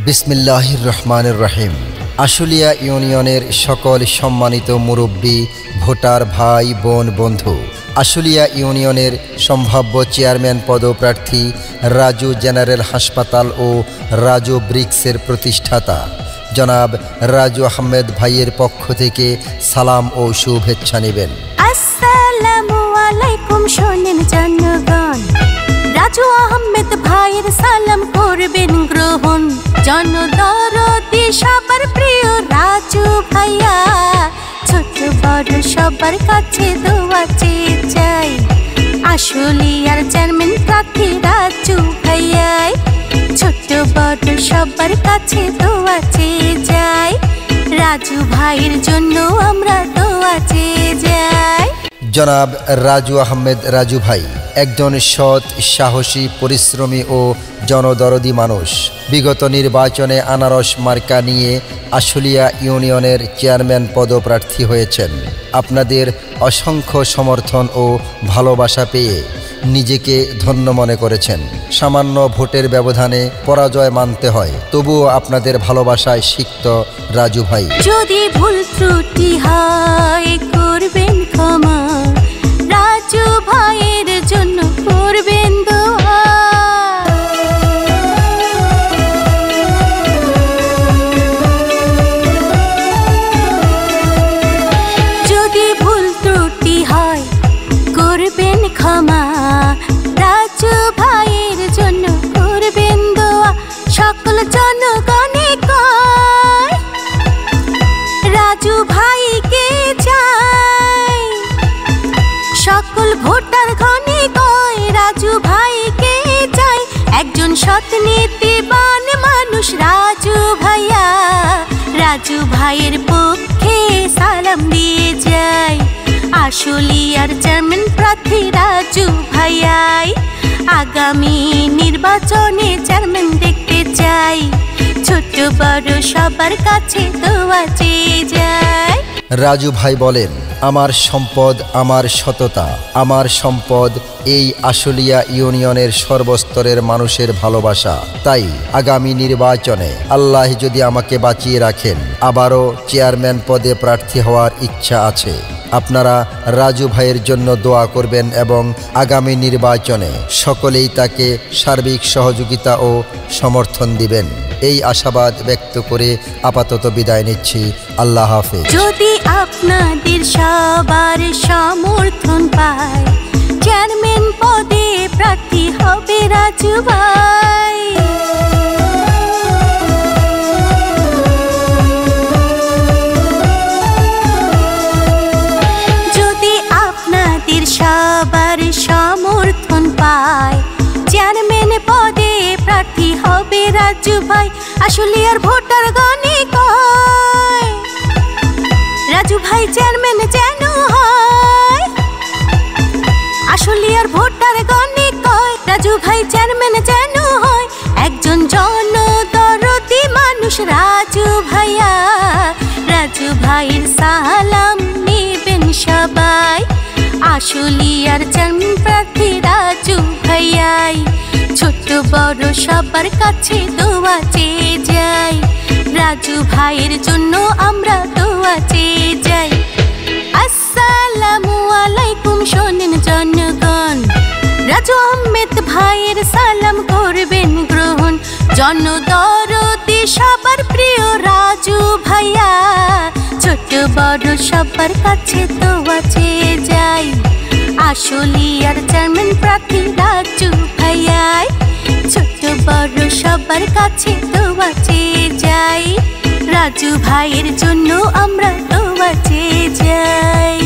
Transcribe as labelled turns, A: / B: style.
A: বিসমিল্লাহির রহমানির রহিম। আশুলিয়া ইউনিয়নের সকল সম্মানিত মুরব্বী, ভোটার ভাই বোন, বন্ধু, আশুলিয়া ইউনিয়নের সম্ভাব্য চেয়ারম্যান পদপ্রার্থী রাজু জেনারেল হাসপাতাল ও রাজু ব্রিক্সের প্রতিষ্ঠাতা জনাব রাজু আহমেদ ভাইয়ের পক্ষ থেকে সালাম ও শুভেচ্ছা নেবেন।
B: আসসালামু আলাইকুম শোনেন জনগণ, রাজু আহমেদ ভাইয়ের সালাম করবেন গ্রহণ। জনদরদি সবার প্রিয় রাজু ভাইয়া, ছোট বড় সবার কাছে দোয়া চেয়ে চাই। আশুলিয়ার চেয়ারম্যান প্রার্থী রাজু ভাইয়াই, ছোট বড় সবার কাছে দোয়া চেয়ে যাই। রাজু ভাইয়ের জন্য আমরা দোয়া চেয়ে যাই।
A: জনাব রাজু আহমেদ রাজু ভাই একজন সৎ, সাহসী, পরিশ্রমী ও জনদরদি মানুষ। বিগত নির্বাচনে আনারস মার্কা নিয়ে আশুলিয়া ইউনিয়নের চেয়ারম্যান পদপ্রার্থী হয়েছেন। আপনাদের অসংখ্য সমর্থন ও ভালোবাসা পেয়ে নিজেকে ধন্য মনে করেছেন। সামান্য ভোটের ব্যবধানে পরাজয় মানতে হয়, তবুও আপনাদের ভালোবাসায় সিক্ত রাজু ভাই।
B: যদি ভুল ত্রুটি হয় করবেন ক্ষমা, রাজু ভাইয়ের জন্য করবেন দোয়া। যদি ভুল ত্রুটি হয় করবেন ক্ষমা, রাজু ভাইয়ের জন্য করবেন দোয়া। সকল জনগণে কয় রাজু ভাইকে চাই, সকল ভোটার গণে কয় রাজু ভাইকে চাই। একজন সৎ নীতিবান মানুষ রাজু ভাইয়া, রাজু ভাইয়ের পক্ষে সালাম দিয়ে যাই। আশুলিয়ার চেয়ারম্যান প্রার্থী রাজু ভাইয়াই, আগামী নির্বাচনে চেয়ারম্যান দেখতে চাই। ছোট বড় সবার কাছে দোয়া চেয়ে যাই।
A: রাজু ভাই বলেন, আমার সম্পদ আমার সততা, আমার সম্পদ এই আশুলিয়া ইউনিয়নের সর্বস্তরের মানুষের ভালোবাসা। তাই আগামী নির্বাচনে আল্লাহ যদি আমাকে বাঁচিয়ে রাখেন, আবারও চেয়ারম্যান পদে প্রার্থী হওয়ার ইচ্ছা আছে। আপনারা রাজু ভাইয়ের জন্য দোয়া করবেন এবং আগামী নির্বাচনে সকলেই তাকে সার্বিক সহযোগিতা ও সমর্থন দিবেন। এই আশাবাদ ব্যক্ত করে আপাতত বিদায় নিচ্ছি। আল্লাহ হাফেজ।
B: যদি আপনাদের সবার সমর্থন পায়, চেয়ারম্যান পদে প্রার্থী হবে রাজু ভাই। যদি আপনাদের সবার সমর্থন পায়, চেয়ারম্যান পদে প্রার্থী হবে রাজু ভাই। আশুলিয়ার ভোটার গণে কয় রাজু ভাই চেয়ারম্যান যেন হয়। আশুলিয়ার ভোটার গণে কয় রাজু ভাই চেয়ারম্যান যেন হয়। একজন জনদরদি মানুষ রাজু ভাইয়া, রাজু ভাইয়ের সালাম নেবেন সবাই। আশুলিয়ার চেয়ারম্যান প্রার্থী রাজু ভাইয়াই, ছোট বড় সবার কাছে দোয়া চেয়ে যাই। রাজু ভাইয়ের জন্য আমরা দোয়া চেয়ে যাই। আসসালামু আলাইকুম শোনেন জনগণ, রাজু আহমেদ ভাইয়ের সালাম করবেন গ্রহণ। জনদরদি সবার প্রিয় রাজু ভাইয়া, ছোট বড় সবার কাছে দোয়া চেয়ে যাই। আশুলিয়ার চেয়ারম্যান প্রার্থী রাজু ভাইয়াই, ছোট বড় সবার কাছে দোয়া চেয়ে যাই। রাজু ভাইয়ের জন্য আমরা দোয়া চেয়ে যাই।